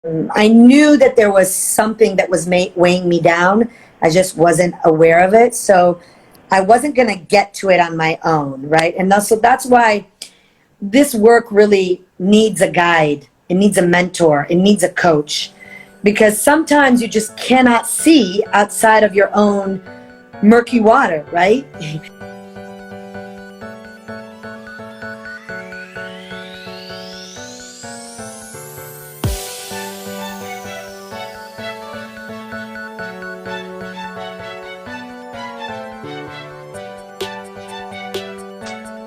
I knew that there was something that was weighing me down. I just wasn't aware of it. So I wasn't going to get to it on my own, right? And so that's why this work really needs a guide. It needs a mentor. It needs a coach. Because sometimes you just cannot see outside of your own murky water, right?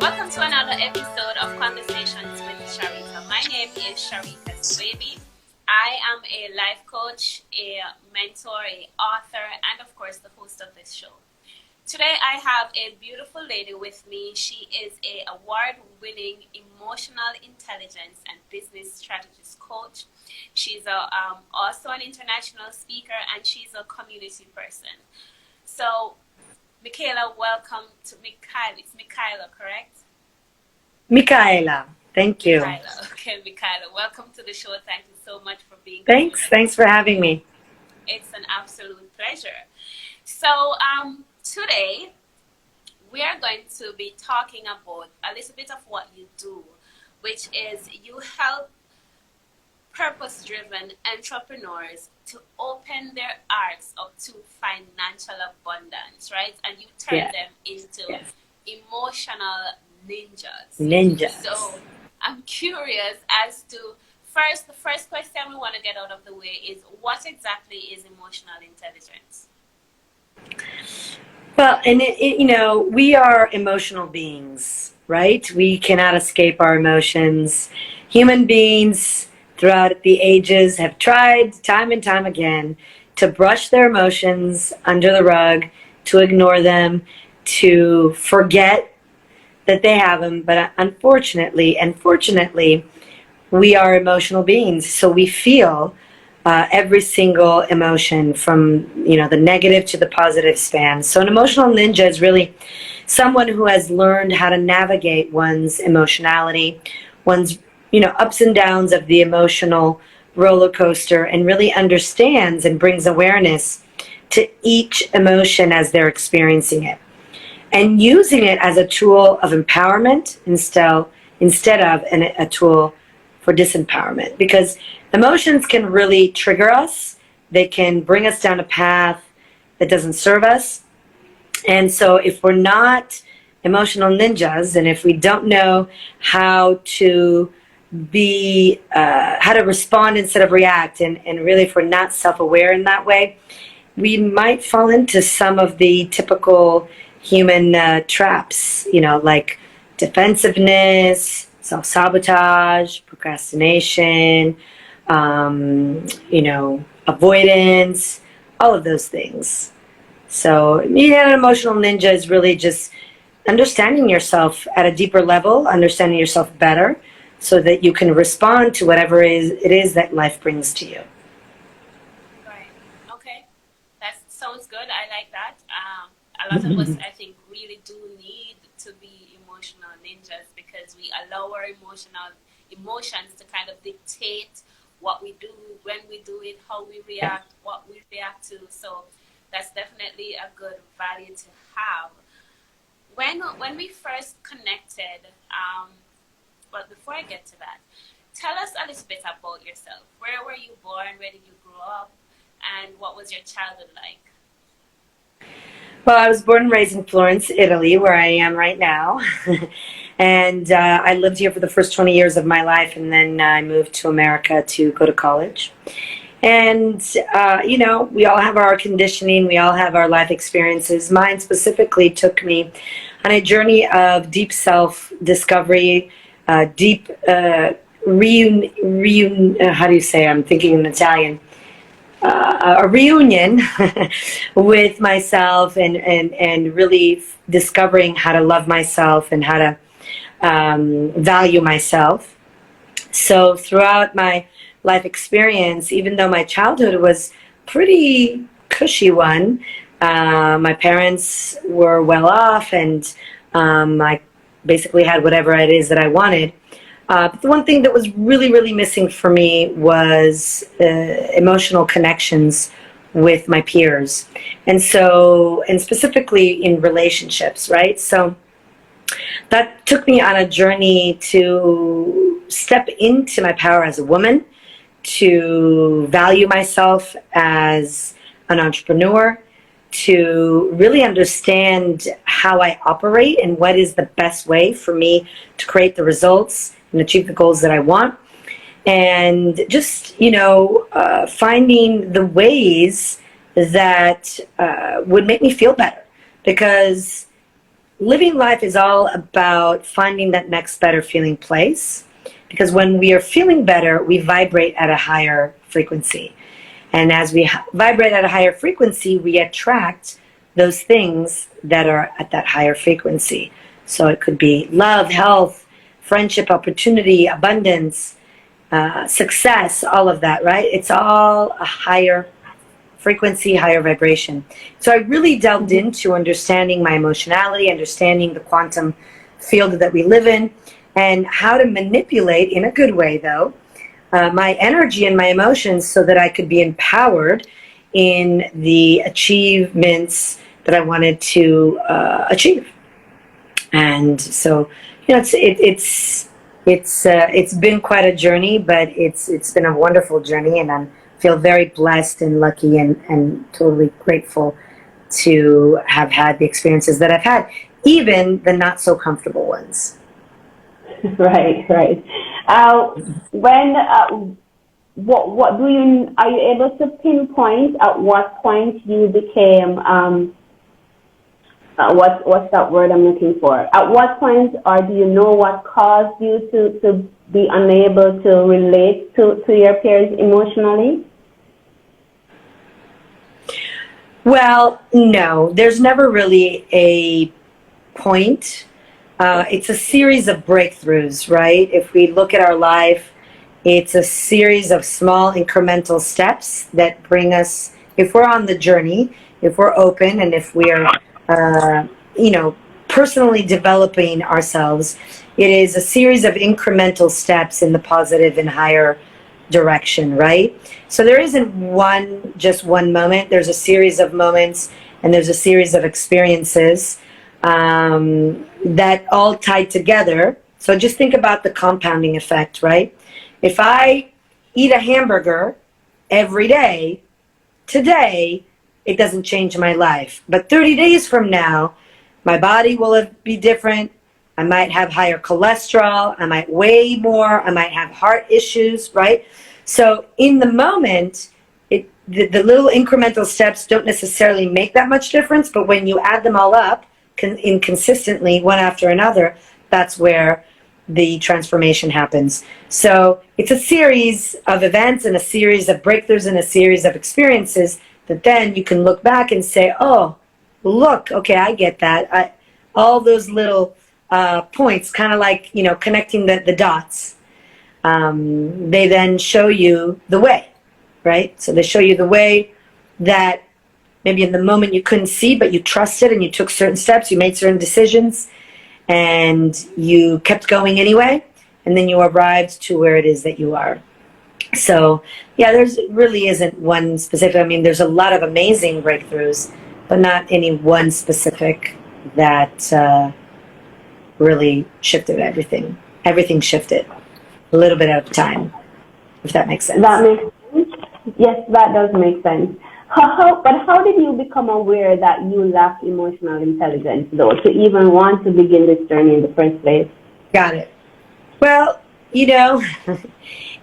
Welcome to another episode of Conversations with Shareka. My name is Shareka's baby. I am a life coach, a mentor, a author, and of course the host of this show. Today I have a beautiful lady with me. She is an award-winning emotional intelligence and business strategist coach. She's also an international speaker, and she's a community person. So, Micaela, welcome to Micaela. It's Micaela, correct? Micaela, thank you. Micaela. Okay, Micaela, welcome to the show. Thank you so much for being here. Thanks for having me. It's an absolute pleasure. So, today we are going to be talking about a little bit of what you do, which is you help purpose-driven entrepreneurs to open their arcs up to financial abundance, right? And you turn them into emotional ninjas. So I'm curious as to the first question we want to get out of the way is, what exactly is emotional intelligence? Well, and we are emotional beings, right? We cannot escape our emotions. Human beings throughout the ages have tried time and time again to brush their emotions under the rug, to ignore them, to forget that they have them. But unfortunately and fortunately, we are emotional beings. So we feel every single emotion, from the negative to the positive span. So an emotional ninja is really someone who has learned how to navigate one's emotionality, one's ups and downs of the emotional roller coaster, and really understands and brings awareness to each emotion as they're experiencing it, and using it as a tool of empowerment instead of a tool for disempowerment. Because emotions can really trigger us. They can bring us down a path that doesn't serve us. And so if we're not emotional ninjas, and if we don't know how to how to respond instead of react, and really if we're not self-aware in that way, we might fall into some of the typical human traps, like defensiveness, self-sabotage, procrastination, avoidance, all of those things. So being an emotional ninja is really just understanding yourself at a deeper level, understanding yourself better, so that you can respond to whatever it is that life brings to you. Right. Okay. That sounds good. I like that. A lot of us, I think, really do need to be emotional ninjas, because we allow our emotions to kind of dictate what we do, when we do it, how we react, what we react to. So that's definitely a good value to have. When we first connected, but before I get to that, tell us a little bit about yourself. Where were you born? Where did you grow up? And what was your childhood like? Well, I was born and raised in Florence, Italy, where I am right now. And I lived here for the first 20 years of my life, and then I moved to America to go to college. And, we all have our conditioning, we all have our life experiences. Mine specifically took me on a journey of deep self-discovery, deep how do you say, I'm thinking in Italian, a reunion with myself, and really discovering how to love myself and how to value myself. So throughout my life experience, even though my childhood was pretty cushy one, my parents were well off, and I basically had whatever it is that I wanted. But the one thing that was really, really missing for me was emotional connections with my peers. And so, and specifically in relationships, right? So that took me on a journey to step into my power as a woman, to value myself as an entrepreneur, to really understand how I operate and what is the best way for me to create the results and achieve the goals that I want. And just, finding the ways that would make me feel better. Because living life is all about finding that next better feeling place. Because when we are feeling better, we vibrate at a higher frequency. And as we vibrate at a higher frequency, we attract those things that are at that higher frequency. So it could be love, health, friendship, opportunity, abundance, success, all of that, right? It's all a higher frequency, higher vibration. So I really delved into understanding my emotionality, understanding the quantum field that we live in, and how to manipulate, in a good way though, my energy and my emotions so that I could be empowered in the achievements that I wanted to achieve. And so, it's been quite a journey, but it's been a wonderful journey, and I feel very blessed and lucky and totally grateful to have had the experiences that I've had, even the not so comfortable ones. Right. What are you able to pinpoint at what point you became, what's that word I'm looking for? At what point, or do you know what caused you to be unable to relate to your peers emotionally? Well, no, there's never really a point. It's a series of breakthroughs, right? If we look at our life, it's a series of small incremental steps that bring us, if we're on the journey, if we're open, and if we're, personally developing ourselves, it is a series of incremental steps in the positive and higher direction, right? So there isn't just one moment. There's a series of moments, and there's a series of experiences that all tied together. So just think about the compounding effect, right? If I eat a hamburger every day, today, it doesn't change my life. But 30 days from now, my body will be different. I might have higher cholesterol. I might weigh more. I might have heart issues, right? So in the moment, the little incremental steps don't necessarily make that much difference, but when you add them all up consistently, one after another, that's where the transformation happens. So it's a series of events and a series of breakthroughs and a series of experiences that then you can look back and say, oh, look, okay, I get that. All those little points, kind of like, connecting the dots. They then show you the way, right? So they show you the way that maybe in the moment you couldn't see, but you trusted and you took certain steps, you made certain decisions, and you kept going anyway, and then you arrived to where it is that you are. So, yeah, there's really isn't one specific. I mean, there's a lot of amazing breakthroughs, but not any one specific that really shifted everything. Everything shifted a little bit at a time, if that makes sense. That makes sense. Yes, that does make sense. But how did you become aware that you lack emotional intelligence, though, to even want to begin this journey in the first place? Got it. Well,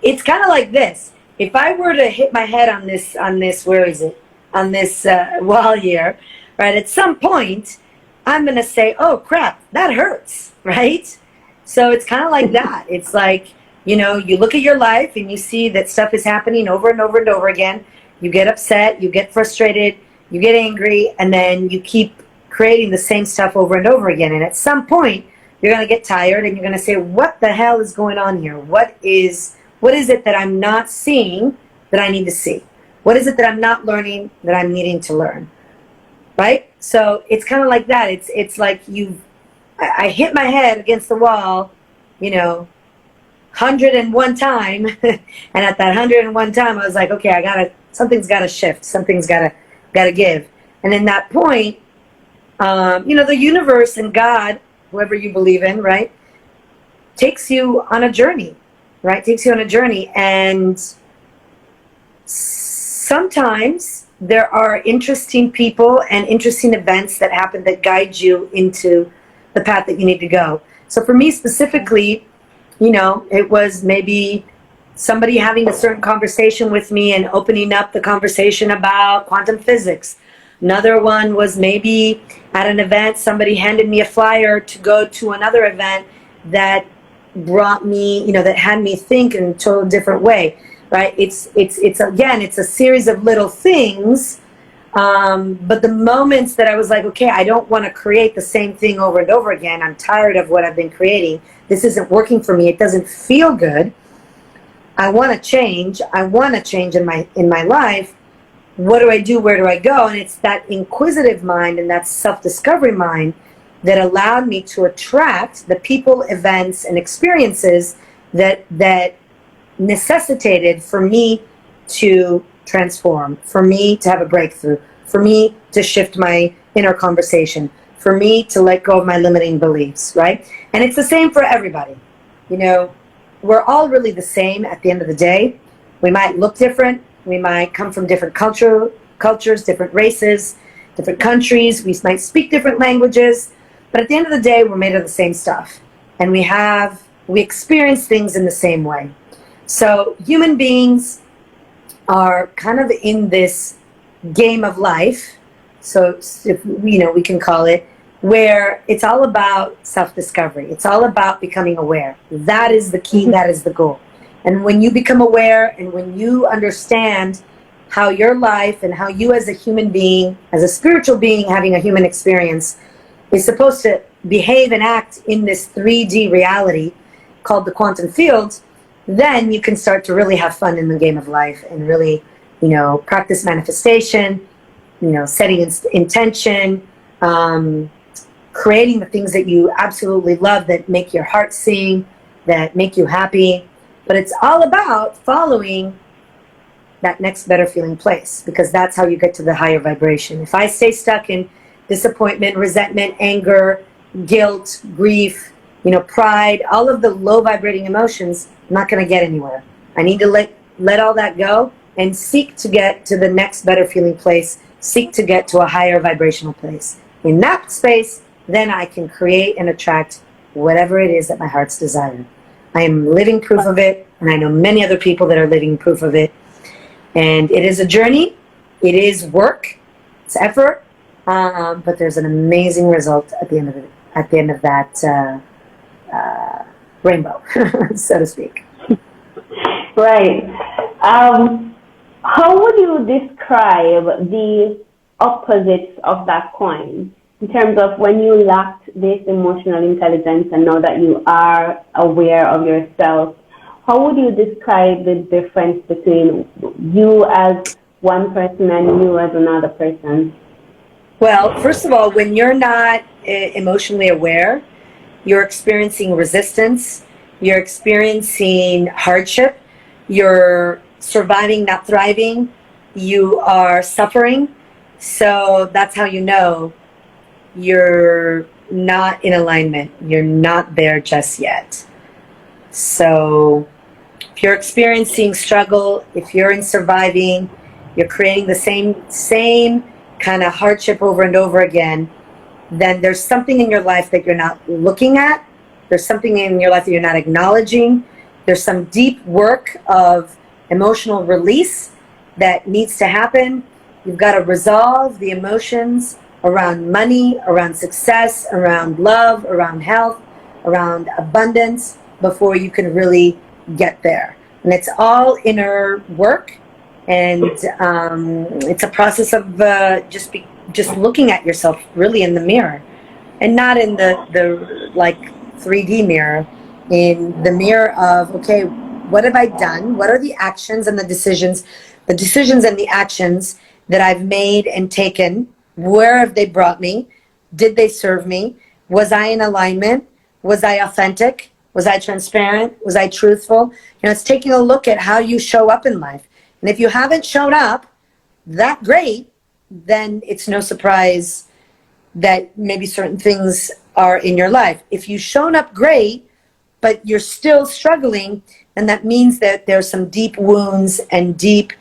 it's kind of like this. If I were to hit my head on this, where is it? On this wall here, right? At some point, I'm going to say, oh, crap, that hurts, right? So it's kind of like that. It's like, you look at your life and you see that stuff is happening over and over and over again. You get upset, you get frustrated, you get angry, and then you keep creating the same stuff over and over again. And at some point, you're going to get tired and you're going to say, what the hell is going on here? What is it that I'm not seeing that I need to see? What is it that I'm not learning that I'm needing to learn? Right? So it's kind of like that. It's like I hit my head against the wall, 101 time, and at that 101 time, I was like, okay, something's gotta shift, something's gotta give. And in that point, the universe and God, whoever you believe in, right, takes you on a journey, right? Takes you on a journey, and sometimes there are interesting people and interesting events that happen that guide you into the path that you need to go. So for me specifically, it was maybe somebody having a certain conversation with me and opening up the conversation about quantum physics. Another one was maybe at an event, somebody handed me a flyer to go to another event that brought me, that had me think in a total different way, right? It's a series of little things. But the moments that I was like, okay, I don't want to create the same thing over and over again. I'm tired of what I've been creating. This isn't working for me. It doesn't feel good. I want to change. I want to change in my life. What do I do? Where do I go? And it's that inquisitive mind and that self-discovery mind that allowed me to attract the people, events, and experiences that necessitated for me to transform, for me to have a breakthrough, for me to shift my inner conversation, for me to let go of my limiting beliefs, right? And it's the same for everybody. We're all really the same at the end of the day. We might look different. We might come from different cultures, different races, different countries. We might speak different languages. But at the end of the day, we're made of the same stuff. And we experience things in the same way. So human beings are kind of in this game of life, so if, we can call it, where it's all about self-discovery. It's all about becoming aware. That is the key. That is the goal. And when you become aware and when you understand how your life and how you as a human being, as a spiritual being having a human experience, is supposed to behave and act in this 3D reality called the quantum field, then you can start to really have fun in the game of life and really, practice manifestation, setting intention, creating the things that you absolutely love, that make your heart sing, that make you happy. But it's all about following that next better feeling place, because that's how you get to the higher vibration. If I stay stuck in disappointment, resentment, anger, guilt, grief, pride, all of the low vibrating emotions, I'm not going to get anywhere. I need to let all that go and seek to get to the next better feeling place, seek to get to a higher vibrational place. In that space, then I can create and attract whatever it is that my heart's desire. I am living proof of it, and I know many other people that are living proof of it. And it is a journey. It is work. It's effort. But there's an amazing result at the end of that rainbow, so to speak. Right. How would you describe the opposites of that coin in terms of when you lacked this emotional intelligence and now that you are aware of yourself? How would you describe the difference between you as one person and you as another person? Well, first of all, when you're not emotionally aware, you're experiencing resistance, you're experiencing hardship, you're surviving, not thriving, you are suffering. So that's how you know you're not in alignment. You're not there just yet. So if you're experiencing struggle, if you're in surviving, you're creating the same kind of hardship over and over again, then there's something in your life that you're not looking at. There's something in your life that you're not acknowledging. There's some deep work of emotional release that needs to happen. You've got to resolve the emotions around money, around success, around love, around health, around abundance before you can really get there. And it's all inner work, and it's a process of just looking at yourself really in the mirror, and not in the like 3D mirror, in the mirror of, okay, what have I done? What are the actions and the decisions and the actions that I've made and taken? Where have they brought me? Did they serve me? Was I in alignment? Was I authentic? Was I transparent? Was I truthful? It's taking a look at how you show up in life. And if you haven't shown up that great, then it's no surprise that maybe certain things are in your life. If you've shown up great, but you're still struggling, then that means that there's some deep wounds and deep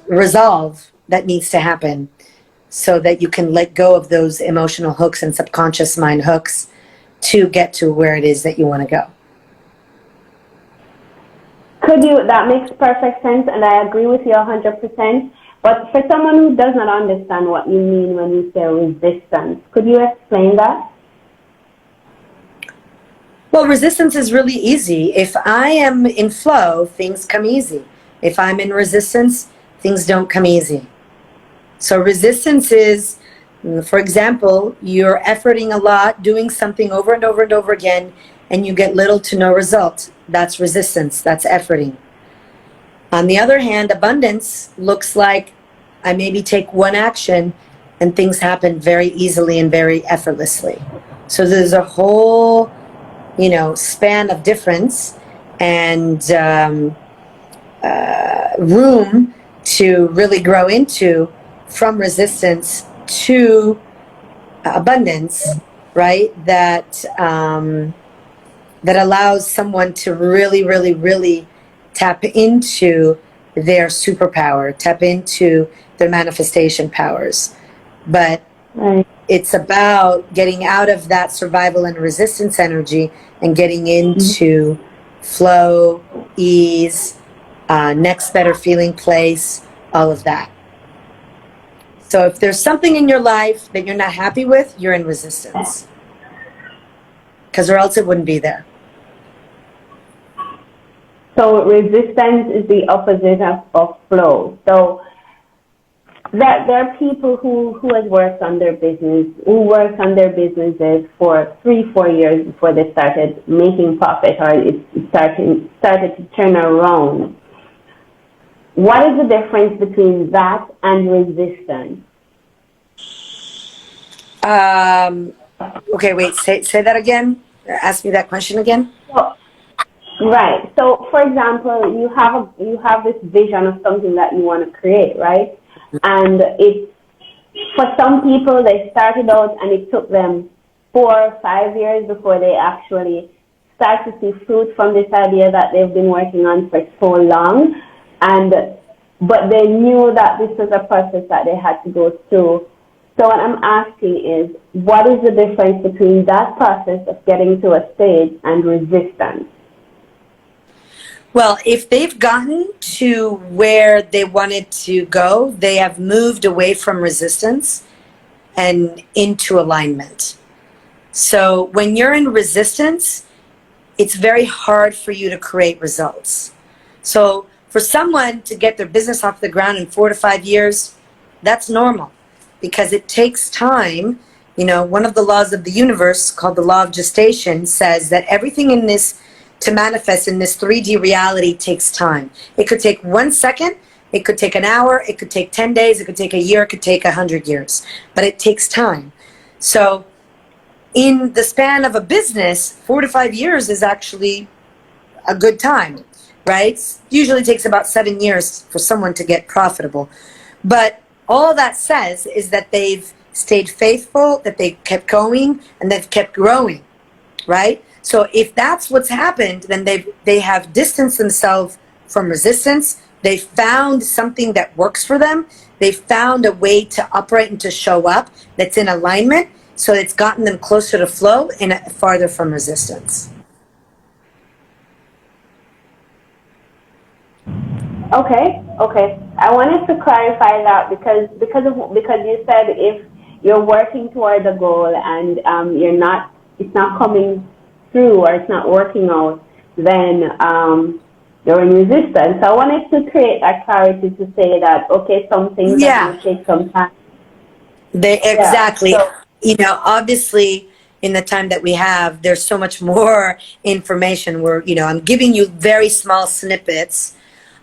resolve that needs to happen so that you can let go of those emotional hooks and subconscious mind hooks to get to where it is that you want to go. That makes perfect sense, and I agree with you 100%. But for someone who does not understand what you mean when you say resistance, could you explain that? Well, resistance is really easy. If I am in flow, things come easy. If I'm in resistance, things don't come easy. So resistance is, for example, you're efforting a lot, doing something over and over and over again, and you get little to no result. That's resistance. That's efforting. On the other hand, abundance looks like I maybe take one action and things happen very easily and very effortlessly. So there's a whole, span of difference and room to really grow into from resistance to abundance, right? That allows someone to really, really, really tap into their superpower, tap into their manifestation powers. But it's about getting out of that survival and resistance energy and getting into flow, ease, next better feeling place, all of that. So if there's something in your life that you're not happy with, you're in resistance. Because or else it wouldn't be there. So resistance is the opposite of flow. So there are people who has worked on their business, who worked on their businesses for 3-4 years before they started making profit or it started to turn around. What is the difference between that and resistance? Okay, wait, say that again. Ask me that question again. Right. So, for example, you have this vision of something that you want to create, right? And it's for some people they started out and it took them 4 or 5 years before they actually start to see fruit from this idea that they've been working on for so long. But they knew that this was a process that they had to go through. So what I'm asking is, what is the difference between that process of getting to a stage and resistance? Well, if they've gotten to where they wanted to go, they have moved away from resistance and into alignment. So when you're in resistance, it's very hard for you to create results. So for someone to get their business off the ground in 4 to 5 years, that's normal because it takes time. One of the laws of the universe called the law of gestation says that everything in this to manifest in this 3D reality takes time. It could take 1 second, it could take an hour, it could take 10 days, it could take a year, it could take 100 years, but it takes time. So in the span of a business, 4 to 5 years is actually a good time, right? Usually takes about 7 years for someone to get profitable. But all that says is that they've stayed faithful, that they kept going, and they've kept growing, right? So if that's what's happened, then they have distanced themselves from resistance. They found something that works for them. They found a way to operate and to show up that's in alignment. So it's gotten them closer to flow and farther from resistance. Okay. I wanted to clarify that because you said if you're working toward a goal and it's not coming through or it's not working out, then you're in resistance. So I wanted to create that clarity to say that, okay, some things are going to take some time. Exactly. So, Obviously, in the time that we have, there's so much more information where, I'm giving you very small snippets.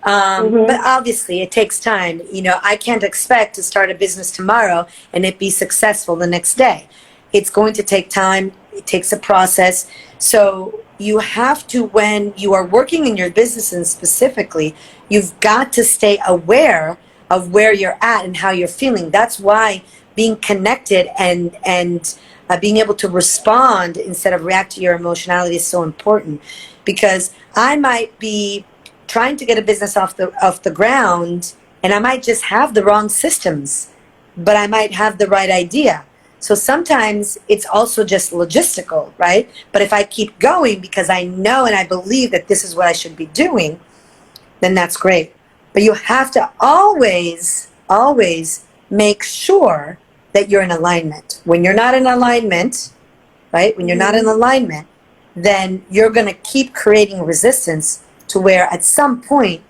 But obviously, it takes time. I can't expect to start a business tomorrow and it be successful the next day. It's going to take time. It takes a process. So you have to, when you are working in your business and specifically, you've got to stay aware of where you're at and how you're feeling. That's why being connected and being able to respond instead of react to your emotionality is so important. Because I might be trying to get a business off the ground, and I might just have the wrong systems, but I might have the right idea. So sometimes it's also just logistical, right? But if I keep going because I know and I believe that this is what I should be doing, then that's great. But you have to always, always make sure that you're in alignment. When you're not in alignment, right? When you're not in alignment, then you're going to keep creating resistance to where at some point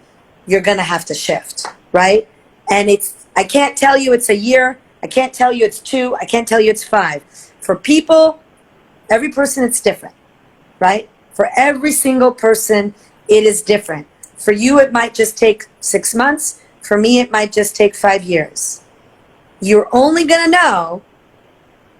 you're going to have to shift, right? And I can't tell you it's a year. I can't tell you it's 2. I can't tell you it's 5. For people, every person, it's different, right? For every single person, it is different. For you, it might just take 6 months. For me, it might just take 5 years. You're only going to know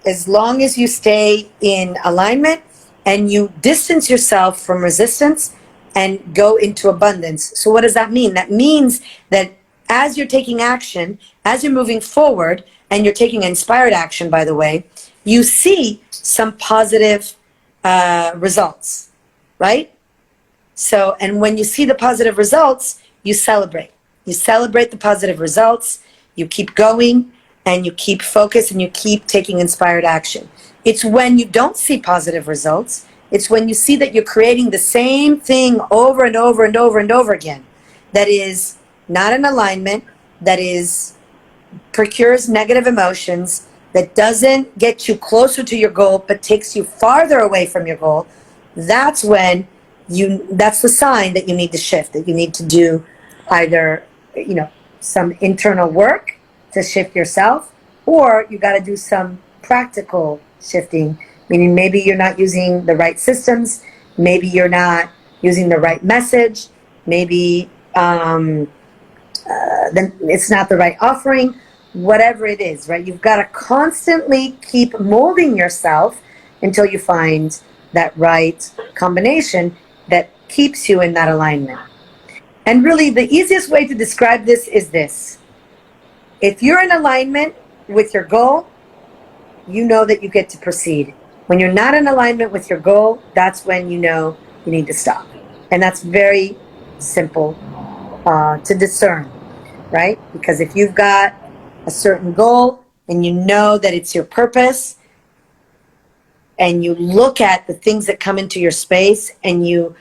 as long as you stay in alignment and you distance yourself from resistance and go into abundance. So what does that mean? That means that as you're taking action, as you're moving forward, and you're taking inspired action, by the way, you see some positive results, right? So, and when you see the positive results, you celebrate. You celebrate the positive results, you keep going, and you keep focused, and you keep taking inspired action. It's when you don't see positive results, it's when you see that you're creating the same thing over and over and over and over again, that is not in alignment, that is procures negative emotions, that doesn't get you closer to your goal but takes you farther away from your goal. That's when that's the sign that you need to shift, that you need to do either some internal work to shift yourself, or you got to do some practical shifting, meaning maybe you're not using the right systems, maybe you're not using the right message, maybe then it's not the right offering, whatever it is, right? You've got to constantly keep molding yourself until you find that right combination that keeps you in that alignment. And really, the easiest way to describe this is this. If you're in alignment with your goal, you know that you get to proceed. When you're not in alignment with your goal, that's when you know you need to stop. And that's very simple to discern, right? Because if you've got a certain goal and you know that it's your purpose, and you look at the things that come into your space and you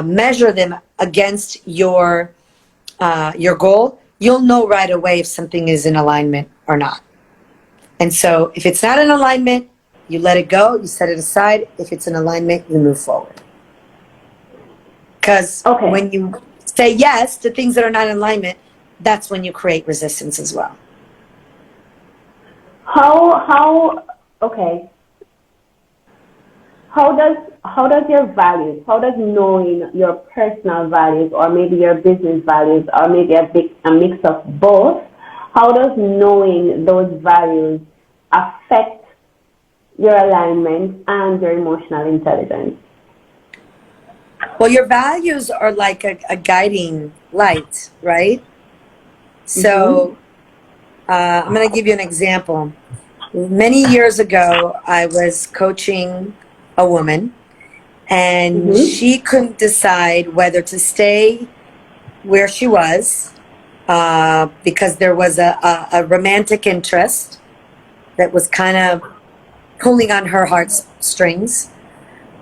measure them against your goal, you'll know right away if something is in alignment or not. And so if it's not in alignment, you let it go, you set it aside. If it's in alignment, you move forward. Because when you say yes to things that are not in alignment, that's when you create resistance as well. How does your values, how does knowing your personal values or maybe your business values or maybe a mix of both, how does knowing those values affect your alignment and your emotional intelligence? Well, your values are like a guiding light, right? So I'm going to give you an example. Many years ago, I was coaching a woman, and she couldn't decide whether to stay where she was because there was a romantic interest that was kind of pulling on her heartstrings,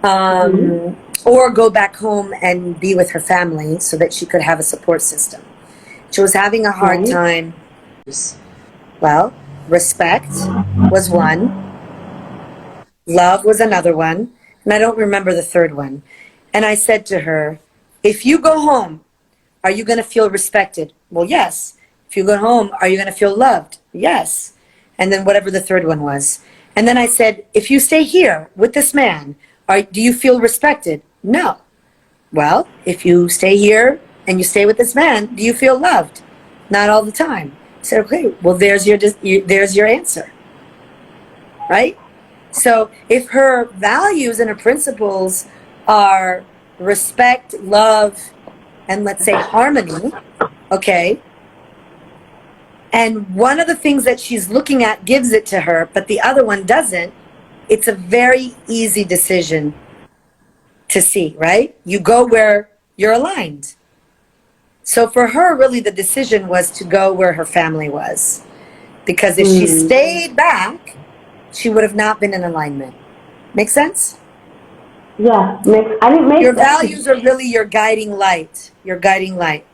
or go back home and be with her family so that she could have a support system. She was having a hard time. Well, respect was one, love was another one, and I don't remember the third one. And I said to her, if you go home, are you going to feel respected? Well, yes. If you go home, are you going to feel loved? Yes. And then whatever the third one was. And then I said, if you stay here with this man, do you feel respected? No. Well, if you stay here and you stay with this man, do you feel loved? Not all the time. I said, okay, well, there's your answer, right? So if her values and her principles are respect, love, and let's say harmony, okay, and one of the things that she's looking at gives it to her, but the other one doesn't, it's a very easy decision to see, right? You go where you're aligned. So for her, really, the decision was to go where her family was. Because if she stayed back, she would have not been in alignment. Make sense? Yeah, makes Your values are really your guiding light. Your guiding light.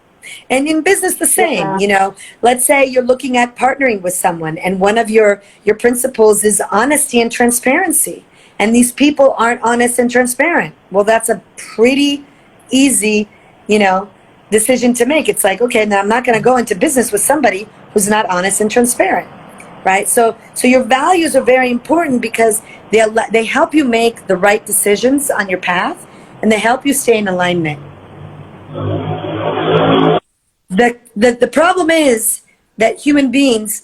And in business, the same. You know, let's say you're looking at partnering with someone, and one of your principles is honesty and transparency. And these people aren't honest and transparent. Well, that's a pretty easy, you know, decision to make. It's like, okay, now I'm not going to go into business with somebody who's not honest and transparent, right? So your values are very important because they help you make the right decisions on your path, and they help you stay in alignment. The problem is that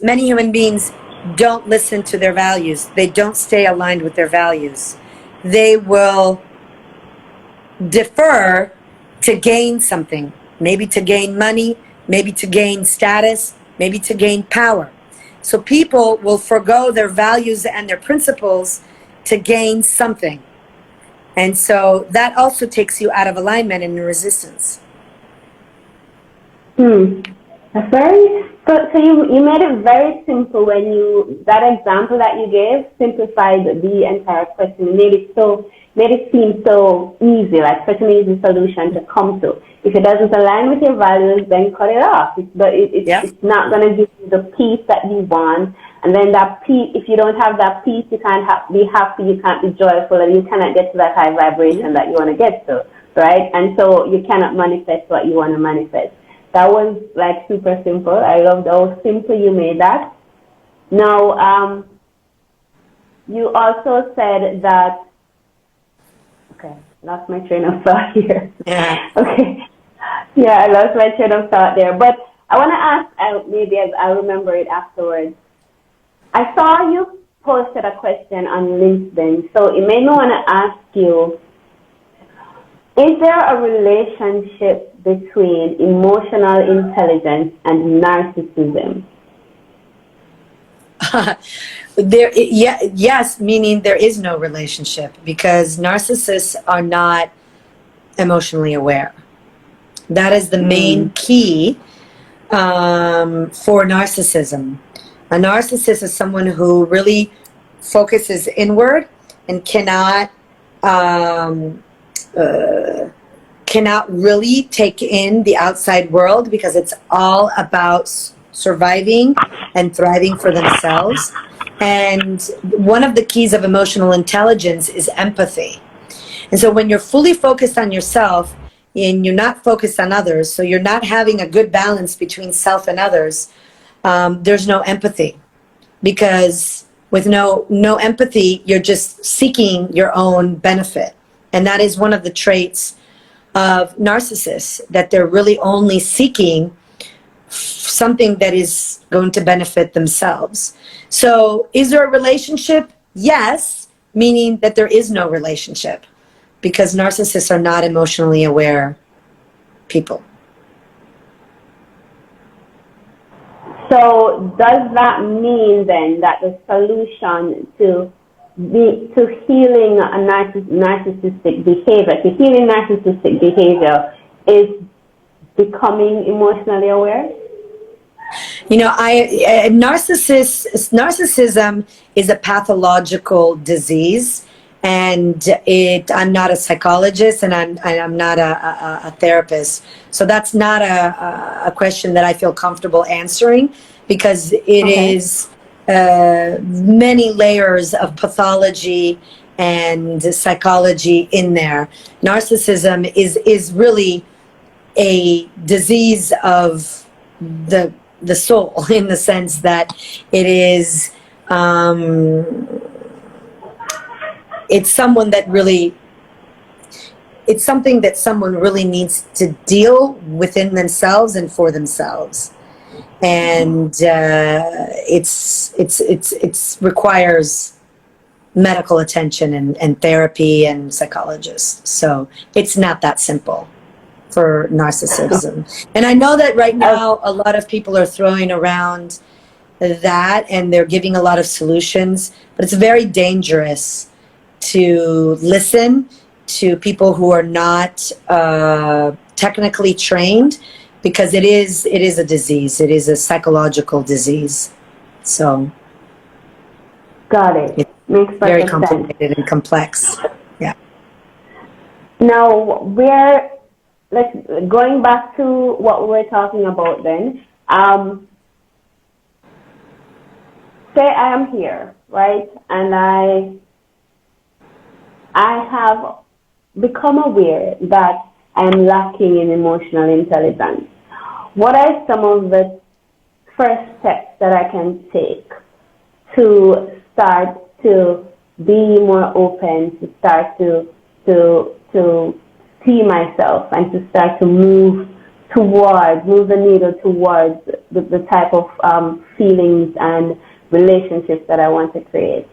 many human beings don't listen to their values. They don't stay aligned with their values. They will defer to gain something, maybe to gain money, maybe to gain status, maybe to gain power. So people will forego their values and their principles to gain something. And so that also takes you out of alignment and in resistance. That's so you made it very simple when that example that you gave simplified the entire question. Made it seem so easy, like such an easy solution to come to. If it doesn't align with your values, then cut it off. It's not going to give you the peace that you want. And then that peace, if you don't have that peace, you can't be happy, you can't be joyful, and you cannot get to that high vibration that you want to get to, right? And so you cannot manifest what you want to manifest. That was like super simple. I loved how simple you made that. Now, you also said that, okay, lost my train of thought here. Yeah. Okay. Yeah, I lost my train of thought there. But I want to ask, maybe I'll remember it afterwards. I saw you posted a question on LinkedIn, so it made me want to ask you, is there a relationship between emotional intelligence and narcissism? Yes, meaning there is no relationship, because narcissists are not emotionally aware. That is the main key for narcissism. A narcissist is someone who really focuses inward and cannot really take in the outside world, because it's all about surviving and thriving for themselves. And one of the keys of emotional intelligence is empathy. And so when you're fully focused on yourself and you're not focused on others, so you're not having a good balance between self and others, there's no empathy. Because with no empathy, you're just seeking your own benefit. And that is one of the traits of narcissists, that they're really only seeking something that is going to benefit themselves. So is there a relationship? Yes, meaning that there is no relationship, because narcissists are not emotionally aware people. So does that mean then that the solution to healing a narcissistic behavior, is becoming emotionally aware? You know, narcissism is a pathological disease, and I'm not a psychologist, and I'm not a therapist, so that's not a question that I feel comfortable answering, because it is many layers of pathology and psychology in there. Narcissism is really a disease of the soul, in the sense that it is it's something that someone really needs to deal within themselves and for themselves. And it requires medical attention and therapy and psychologists. So it's not that simple for narcissism. And I know that right now a lot of people are throwing around that and they're giving a lot of solutions, but it's very dangerous to listen to people who are not technically trained, because it is a disease. It is a psychological disease. So got it. it's Makes very perfect sense. complicated and complex. Yeah. Now, going back to what we were talking about then, say I am here, right? And I have become aware that I'm lacking in emotional intelligence. What are some of the first steps that I can take to start to be more open, to start to see myself and to start to move the needle towards the type of feelings and relationships that I want to create?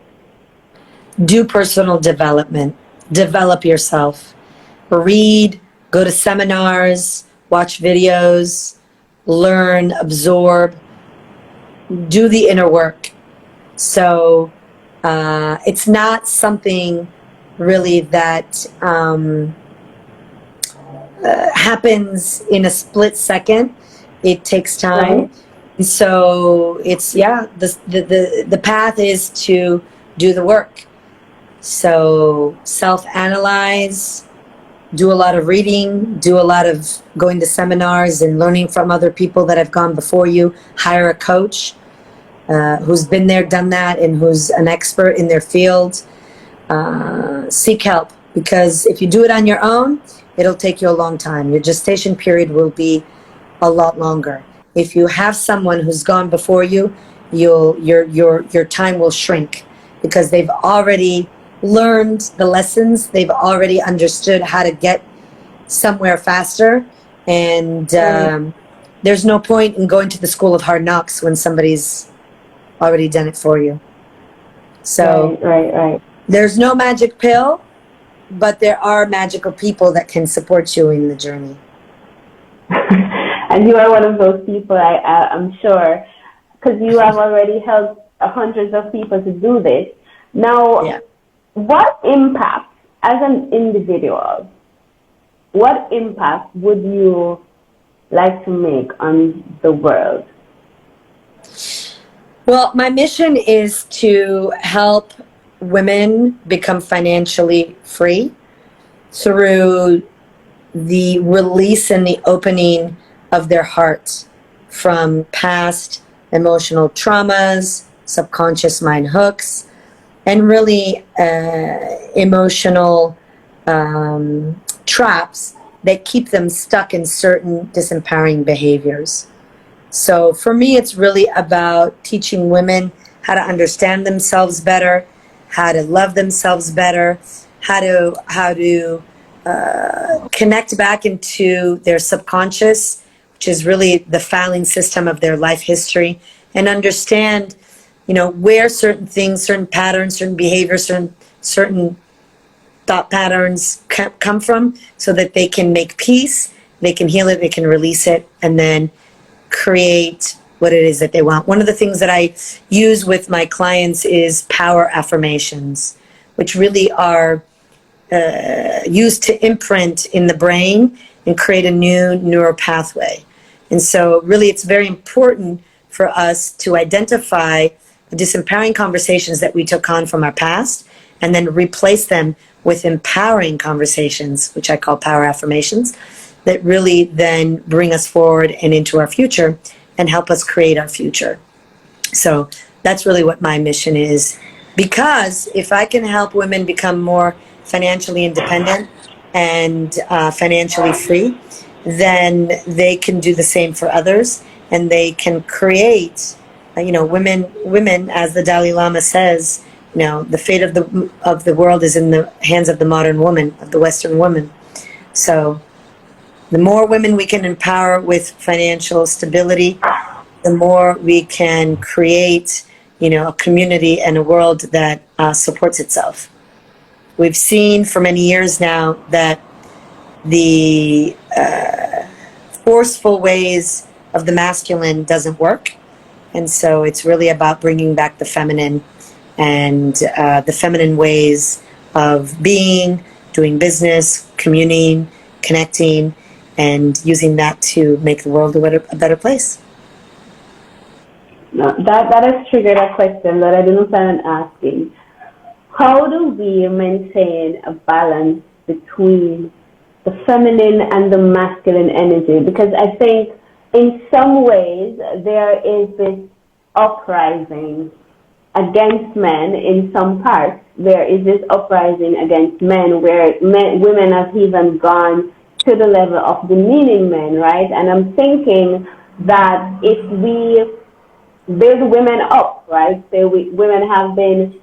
Do personal development. Develop yourself. Read, go to seminars, watch videos, learn, absorb, do the inner work. So it's not something really that happens in a split second. It takes time. Right. So it's, the path is to do the work. So self-analyze, do a lot of reading, do a lot of going to seminars and learning from other people that have gone before you. Hire a coach who's been there, done that, and who's an expert in their field. Seek help, because if you do it on your own, it'll take you a long time. Your gestation period will be a lot longer. If you have someone who's gone before you, your time will shrink, because they've already learned the lessons. They've already understood how to get somewhere faster. And there's no point in going to the school of hard knocks when somebody's already done it for you. So right. There's no magic pill, but there are magical people that can support you in the journey. And you are one of those people, I'm sure, because you have already helped hundreds of people to do this. Now, What impact, as an individual, what impact would you like to make on the world? Well, my mission is to help women become financially free through the release and the opening of their heart from past emotional traumas, subconscious mind hooks, and really emotional traps that keep them stuck in certain disempowering behaviors. So for me, it's really about teaching women how to understand themselves better, how to love themselves better, how to connect back into their subconscious, which is really the filing system of their life history, and understand, where certain things, certain patterns, certain behaviors, certain thought patterns come from, so that they can make peace, they can heal it, they can release it, and then create what it is that they want. One of the things that I use with my clients is power affirmations, which really are used to imprint in the brain and create a new neural pathway. And so really it's very important for us to identify the disempowering conversations that we took on from our past, and then replace them with empowering conversations, which I call power affirmations, that really then bring us forward and into our future and help us create our future. So that's really what my mission is. Because if I can help women become more financially independent and financially free, then they can do the same for others, and they can create, women, as the Dalai Lama says, the fate of the world is in the hands of the modern woman, of the Western woman. So the more women we can empower with financial stability, the more we can create, a community and a world that supports itself. We've seen for many years now that the forceful ways of the masculine doesn't work. And so it's really about bringing back the feminine and the feminine ways of being, doing business, communing, connecting, and using that to make the world a better place. No, that has triggered a question that I didn't plan on asking. How do we maintain a balance between the feminine and the masculine energy? Because I think in some ways there is this uprising against men in some parts. There is this uprising against men where women have even gone to the level of demeaning men, right? And I'm thinking that if we build women up, right? So women have been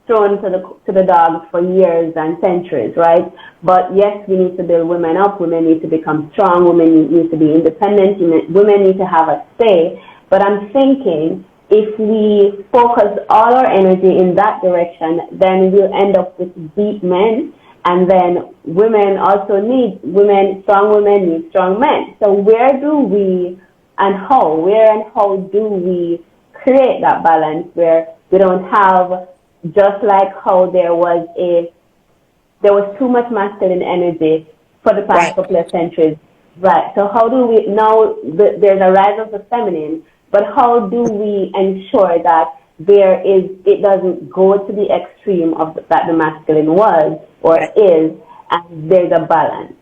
thrown to the dogs for years and centuries, right? But yes, we need to build women up. Women need to become strong. Women need to be independent. Women need to have a say. But I'm thinking if we focus all our energy in that direction, then we'll end up with weak men. And then women also need strong women need strong men. So where and how do we create that balance where we don't have, just like how there was too much masculine energy for the past couple of centuries, right? So how do we, now there's a rise of the feminine, but how do we ensure that it doesn't go to the extreme of that the masculine was or is, and there's a balance?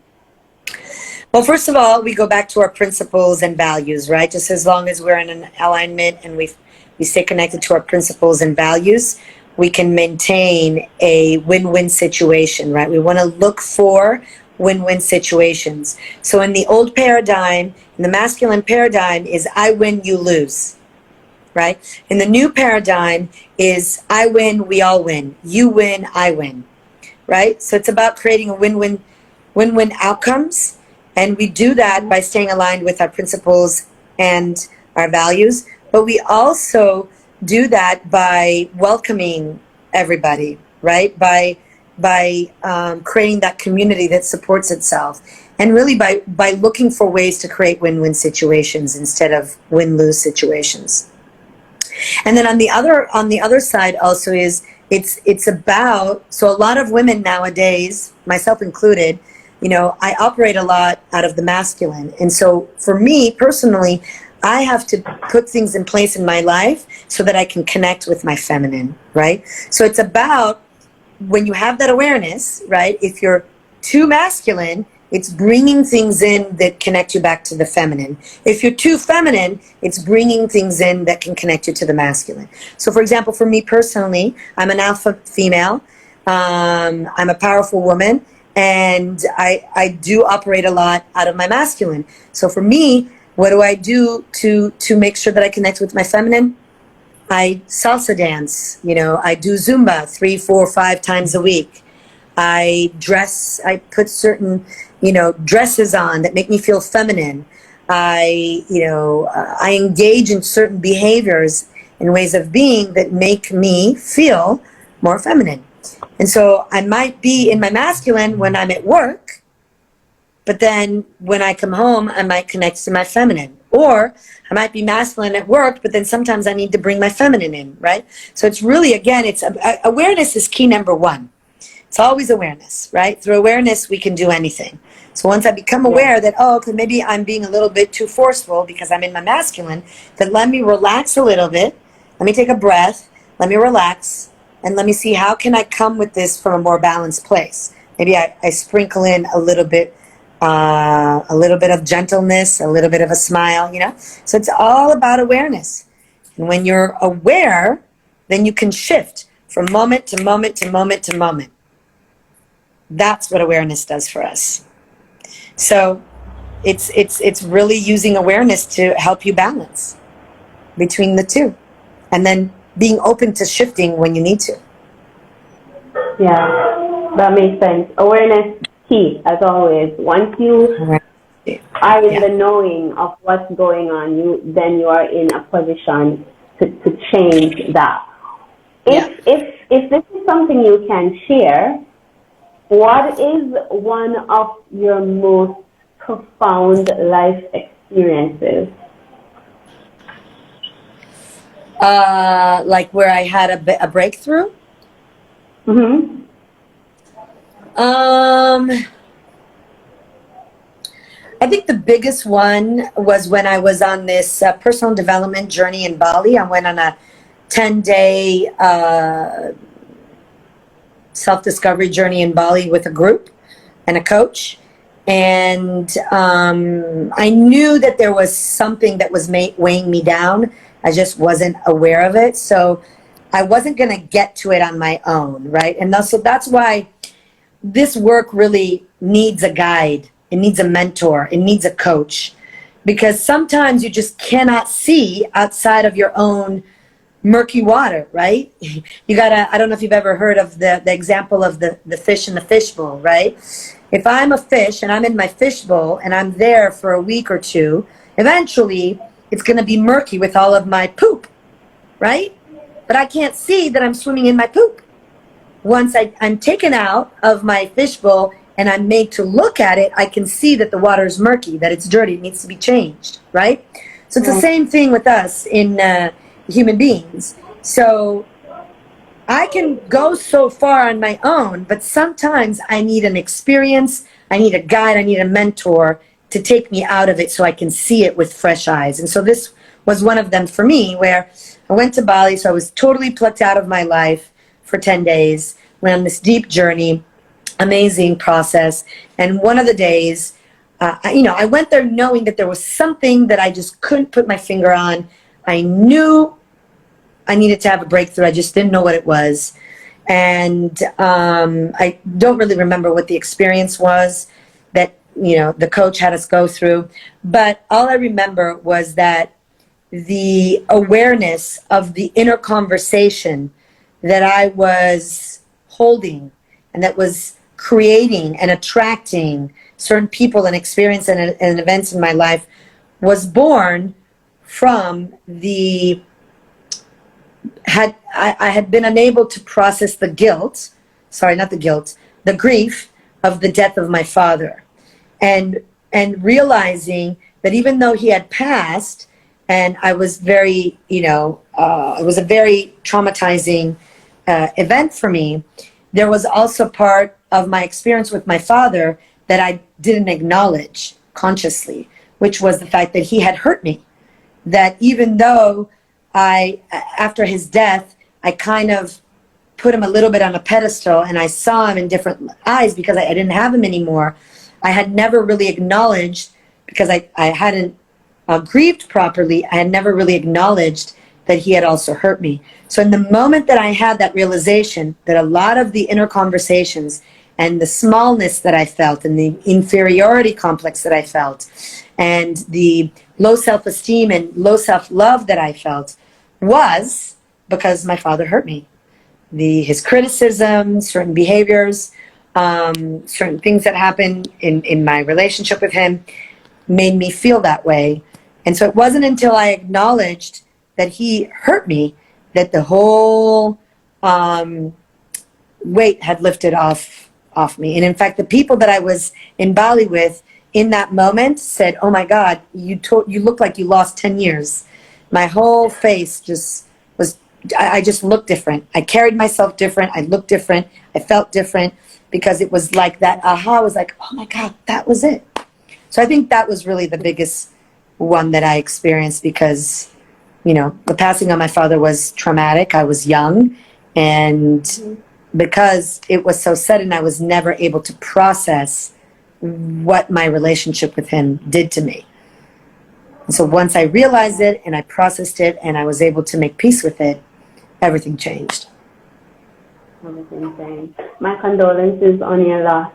Well, first of all, we go back to our principles and values, right? Just as long as we're in an alignment and we stay connected to our principles and values, we can maintain a win-win situation, right? We want to look for win-win situations. So in the old paradigm, in the masculine paradigm, is I win, you lose, right? In the new paradigm is I win, we all win. You win, I win, right? So it's about creating a win-win outcomes. And we do that by staying aligned with our principles and our values. But we also do that by welcoming everybody, right? By creating that community that supports itself. And really by looking for ways to create win-win situations instead of win-lose situations. And then on the other side also is it's about, so a lot of women nowadays, myself included, I operate a lot out of the masculine. And so for me personally, I have to put things in place in my life so that I can connect with my feminine, right? So it's about when you have that awareness, right? If you're too masculine, it's bringing things in that connect you back to the feminine. If you're too feminine, it's bringing things in that can connect you to the masculine. So for example, for me personally, I'm an alpha female. I'm a powerful woman. And I do operate a lot out of my masculine. So for me, what do I do to make sure that I connect with my feminine? I salsa dance, I do Zumba 3, 4, 5 times a week. I put certain, dresses on that make me feel feminine. I engage in certain behaviors and ways of being that make me feel more feminine. And so I might be in my masculine when I'm at work, but then when I come home, I might connect to my feminine. Or I might be masculine at work, but then sometimes I need to bring my feminine in, right? So it's really, again, awareness is key number one. It's always awareness, right? Through awareness, we can do anything. So once I become aware that, okay, maybe I'm being a little bit too forceful because I'm in my masculine, then let me relax a little bit. Let me take a breath. Let me relax. And let me see, how can I come with this from a more balanced place? Maybe I sprinkle in a little bit of gentleness, a little bit of a smile, So it's all about awareness. And when you're aware, then you can shift from moment to moment to moment to moment. That's what awareness does for us. So it's really using awareness to help you balance between the two. And then being open to shifting when you need to. Yeah, that makes sense. Awareness key, as always. Once you are in the knowing of what's going on, then you are in a position to change that. If this is something you can share, what is one of your most profound life experiences? Like where I had a breakthrough? Mm-hmm. I think the biggest one was when I was on this personal development journey in Bali. I went on a 10-day self-discovery journey in Bali with a group and a coach. And I knew that there was something that was weighing me down. I just wasn't aware of it. So I wasn't going to get to it on my own, right? And so that's why this work really needs a guide. It needs a mentor. It needs a coach. Because sometimes you just cannot see outside of your own murky water, right? You gotta, I don't know if you've ever heard of the example of the fish in the fishbowl, right? If I'm a fish and I'm in my fishbowl and I'm there for a week or two, eventually it's gonna be murky with all of my poop, right? But I can't see that I'm swimming in my poop. Once I'm taken out of my fishbowl and I'm made to look at it, I can see that the water is murky, that it's dirty, it needs to be changed, right? So it's the same thing with us in human beings. So I can go so far on my own, but sometimes I need an experience, I need a guide, I need a mentor to take me out of it so I can see it with fresh eyes. And so this was one of them for me, where I went to Bali, so I was totally plucked out of my life for 10 days, went on this deep journey, amazing process. And one of the days, I went there knowing that there was something that I just couldn't put my finger on. I knew I needed to have a breakthrough. I just didn't know what it was. And I don't really remember what the experience was that, the coach had us go through. But all I remember was that the awareness of the inner conversation that I was holding and that was creating and attracting certain people and experience and events in my life was born from I had been unable to process the grief of the death of my father, and realizing that even though he had passed, and I was very, it was a very traumatizing event for me, there was also part of my experience with my father that I didn't acknowledge consciously, which was the fact that he had hurt me. That even though after his death, I kind of put him a little bit on a pedestal and I saw him in different eyes because I didn't have him anymore. I had never really acknowledged, because I hadn't grieved properly, I had never really acknowledged that he had also hurt me. So in the moment that I had that realization that a lot of the inner conversations and the smallness that I felt and the inferiority complex that I felt and the low self-esteem and low self-love that I felt was because my father hurt me. His criticism, certain behaviors, certain things that happened in my relationship with him made me feel that way. And so it wasn't until I acknowledged that he hurt me that the whole weight had lifted off me. And in fact, the people that I was in Bali with in that moment said, "Oh my God, you look like you lost 10 years. My whole face just was, I just looked different. I carried myself different. I looked different. I felt different, because it was like that aha was like, oh my God, that was it. So I think that was really the biggest one that I experienced, because the passing of my father was traumatic. I was young, and because it was so sudden, I was never able to process what my relationship with him did to me. And so once I realized it and I processed it and I was able to make peace with it, everything changed. Everything changed. My condolences on your loss.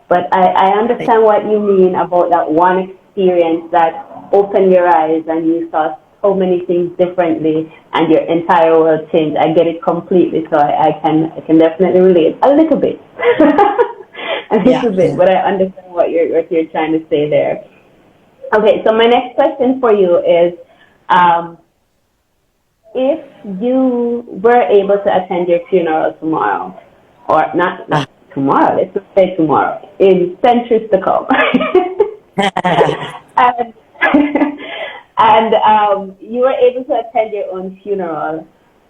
But I understand what you mean about that one experience that opened your eyes and you saw so many things differently and your entire world changed. I get it completely, so I can definitely relate a little bit. a little bit, but I understand what you're trying to say there. Okay, so my next question for you is, if you were able to attend your funeral tomorrow, or not tomorrow, let's just say tomorrow, in centuries to come, and, and you were able to attend your own funeral,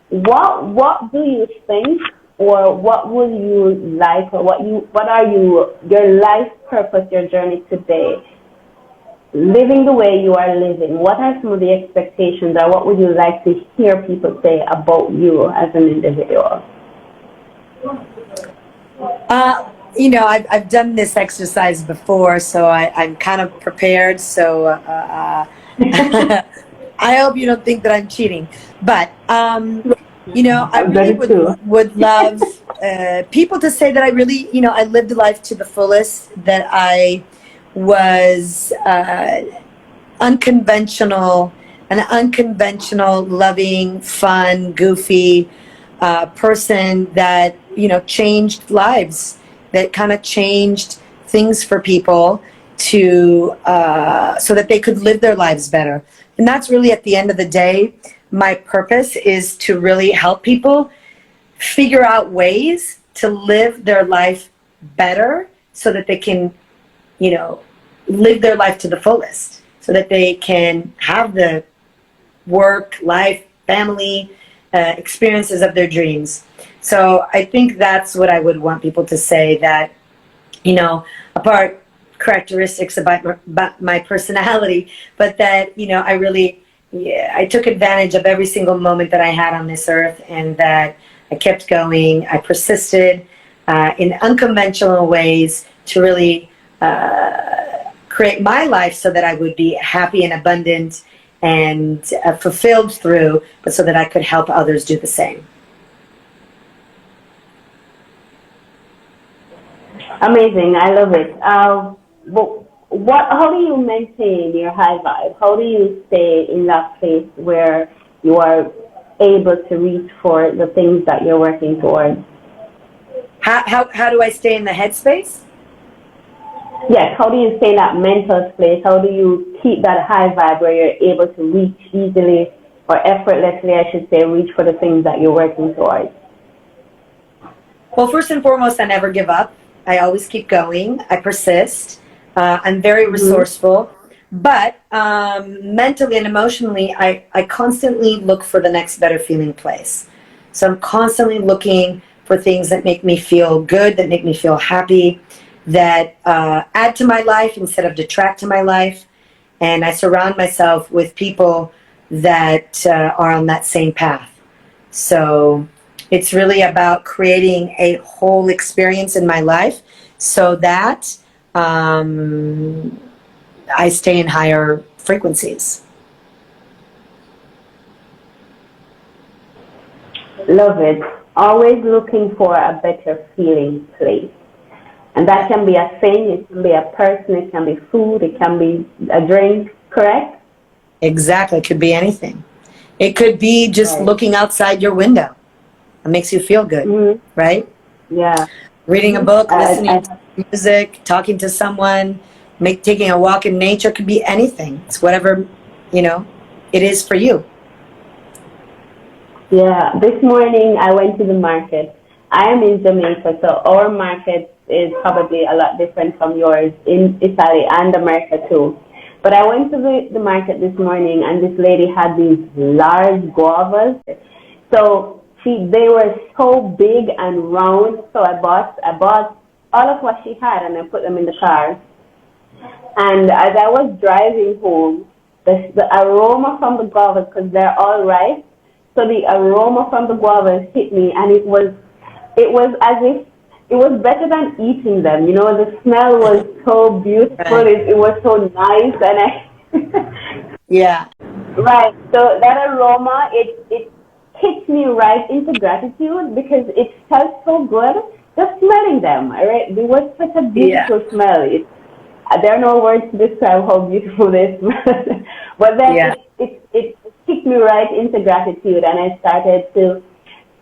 what do you think, or what would you like, or what are your life purpose, your journey today? Living the way you are living, what are some of the expectations, or what would you like to hear people say about you as an individual? I've done this exercise before, so I'm kind of prepared. So I hope you don't think that I'm cheating. But I really would love people to say that I really, I lived life to the fullest, that I was an unconventional, loving, fun, goofy person that, changed lives, that kind of changed things for people to so that they could live their lives better. And that's really, at the end of the day, my purpose is to really help people figure out ways to live their life better so that they can, live their life to the fullest, so that they can have the work, life, family, experiences of their dreams. So I think that's what I would want people to say, that, apart characteristics about my personality, but that, I took advantage of every single moment that I had on this earth, and that I kept going. I persisted in unconventional ways to really create my life so that I would be happy and abundant and fulfilled through, but so that I could help others do the same. Amazing. I love it. How do you maintain your high vibe? How do you stay in that place where you are able to reach for the things that you're working towards? How do I stay in the headspace? Yes, how do you stay in that mental space? How do you keep that high vibe where you're able to reach easily, or effortlessly, I should say, reach for the things that you're working towards? Well, first and foremost, I never give up. I always keep going. I persist. I'm very resourceful. But mentally and emotionally, I constantly look for the next better feeling place. So I'm constantly looking for things that make me feel good, that make me feel happy, that add to my life instead of detract to my life. And I surround myself with people that are on that same path. So it's really about creating a whole experience in my life so that I stay in higher frequencies. Love it. Always looking for a better feeling place. And that can be a thing, it can be a person, it can be food, it can be a drink, correct? Exactly. It could be anything. It could be just looking outside your window. It makes you feel good, right? Yeah. Reading a book, listening to music, talking to someone, taking a walk in nature. Could be anything. It's whatever, it is for you. Yeah. This morning I went to the market. I am in Jamaica, so our market is probably a lot different from yours in Italy and America too. But I went to the market this morning, and this lady had these large guavas. So they were so big and round. So I bought all of what she had, and I put them in the car. And as I was driving home, the aroma from the guavas, because they're all ripe, so the aroma from the guavas hit me, and it was as if it was better than eating them. The smell was so beautiful. Right. It was so nice, and yeah. Right. So that aroma, it hits me right into gratitude, because it felt so good just smelling them. Right. It was such a beautiful smell. There are no words to describe how beautiful they smell. But then it kicked me right into gratitude, and I started to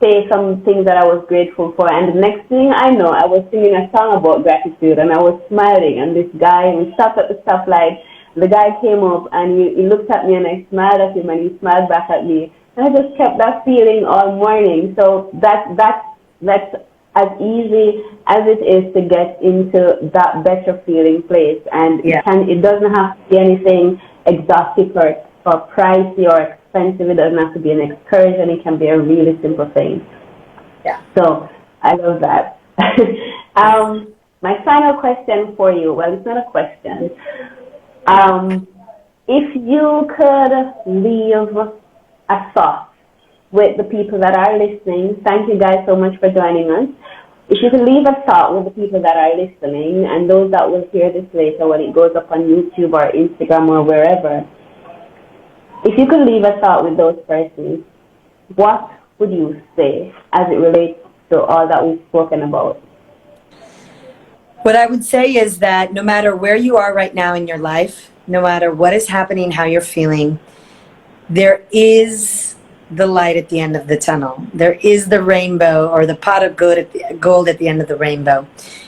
say some things that I was grateful for. And the next thing I know, I was singing a song about gratitude, and I was smiling. And this guy, we stopped at the stoplight. The guy came up, and he looked at me, and I smiled at him, and he smiled back at me. And I just kept that feeling all morning. So that's as easy as it is to get into that better feeling place. And Yeah. it doesn't have to be anything exotic or pricey or expensive. It doesn't have to be an excursion. It can be a really simple thing. Yeah. So I love that. My final question for you, well, it's not a question. If you could leave a thought with the people that are listening, thank you guys so much for joining us. If you could leave a thought with the people that are listening and those that will hear this later when it goes up on YouTube or Instagram or wherever, if you could leave a thought with those persons, what would you say as it relates to all that we've spoken about? What I would say is that no matter where you are right now in your life, no matter what is happening, how you're feeling, there is the light at the end of the tunnel. There is the rainbow, or the pot of gold at the end of the rainbow.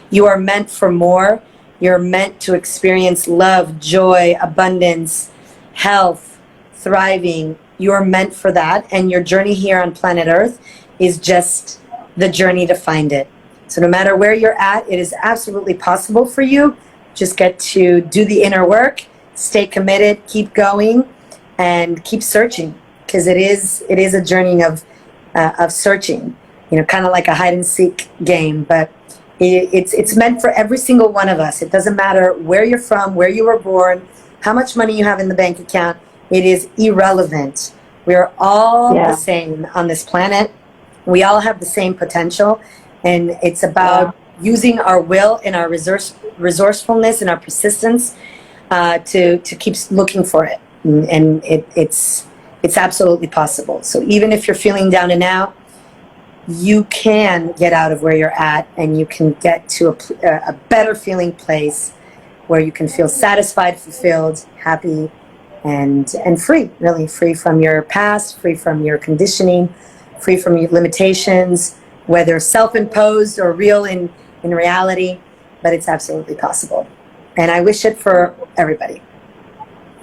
You are meant for more. You're meant to experience love, joy, abundance, health, thriving. You are meant for that. And your journey here on planet Earth is just the journey to find it. So no matter where you're at, it is absolutely possible for you. Just get to do the inner work, stay committed, keep going, and keep searching, because it is a journey of searching. You know, kind of like a hide and seek game, but it's meant for every single one of us. It doesn't matter where you're from, where you were born, how much money you have in the bank account. It is irrelevant. We are all the same on this planet. We all have the same potential. And it's about using our will and our resourcefulness and our persistence to keep looking for it. And it's absolutely possible. So even if you're feeling down and out, you can get out of where you're at, and you can get to a better feeling place where you can feel satisfied, fulfilled, happy, and free, really free from your past, free from your conditioning, free from your limitations, whether self-imposed or real in reality, but it's absolutely possible. And I wish it for everybody.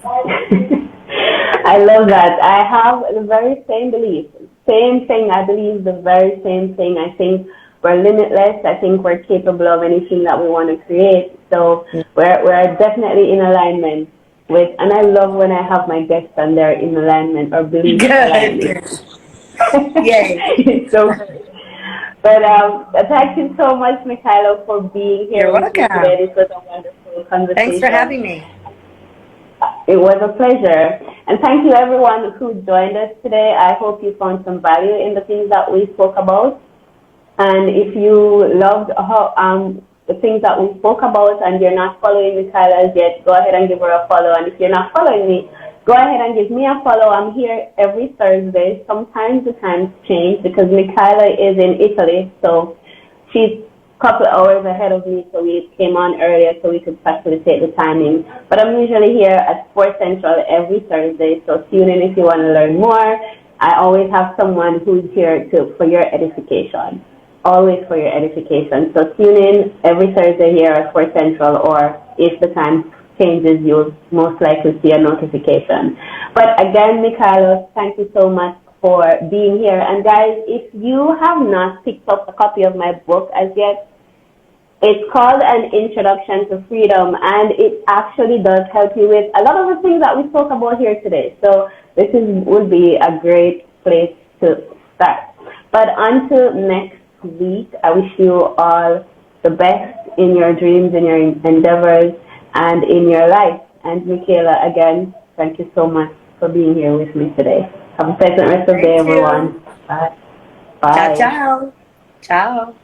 I love that. I have the very same belief. Same thing. I believe the very same thing. I think we're limitless. I think we're capable of anything that we want to create. So we're definitely in alignment with, and I love when I have my guests on there in alignment or belief alignment. Yay. So, but thank you so much, Micaela, for being here. You're welcome. Today. This was a wonderful conversation. Thanks for having me. It was a pleasure. And thank you, everyone who joined us today. I hope you found some value in the things that we spoke about. And if you loved the things that we spoke about and you're not following Micaela yet, go ahead and give her a follow. And if you're not following me, go ahead and give me a follow. I'm here every Thursday. Sometimes the times change because Micaela is in Italy, so she's a couple hours ahead of me, so we came on earlier so we could facilitate the timing. But I'm usually here at 4 Central every Thursday, so tune in if you want to learn more. I always have someone who's here for your edification. Always for your edification. So tune in every Thursday here at 4 Central, or if the time changes, you'll most likely see a notification. But again, Micaela, thank you so much for being here. And guys, if you have not picked up a copy of my book as yet, it's called An Introduction to Freedom, and it actually does help you with a lot of the things that we spoke about here today. So this will be a great place to start. But until next week, I wish you all the best in your dreams, in your endeavors, and in your life. And Micaela, again, thank you so much for being here with me today. Have a pleasant rest of the day, everyone. Bye. Bye. Ciao, ciao. Ciao.